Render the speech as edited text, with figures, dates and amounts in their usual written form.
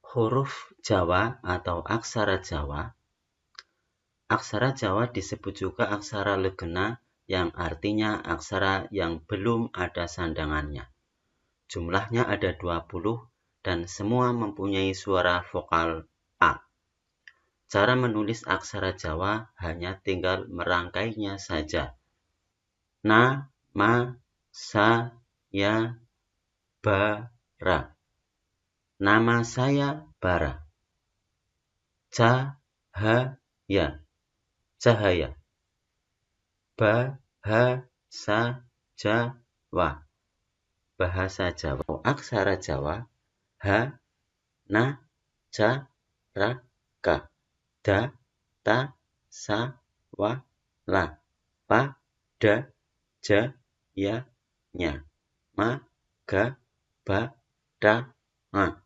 Huruf Jawa atau aksara Jawa. Aksara Jawa disebut juga aksara legena yang artinya aksara yang belum ada sandangannya. Jumlahnya ada 20 dan semua mempunyai suara vokal A. Cara menulis aksara Jawa hanya tinggal merangkainya saja. Na, ma, sa, ya, ba, ra. Nama saya Bara. Cahaya, cahaya. Bahasa Jawa, bahasa Jawa. Aksara Jawa. H, na, ca, ra, ka. Da, ta, sa, wa, la. Pa, da, ja, ya, nya. Ma, ga, ba, da, nga.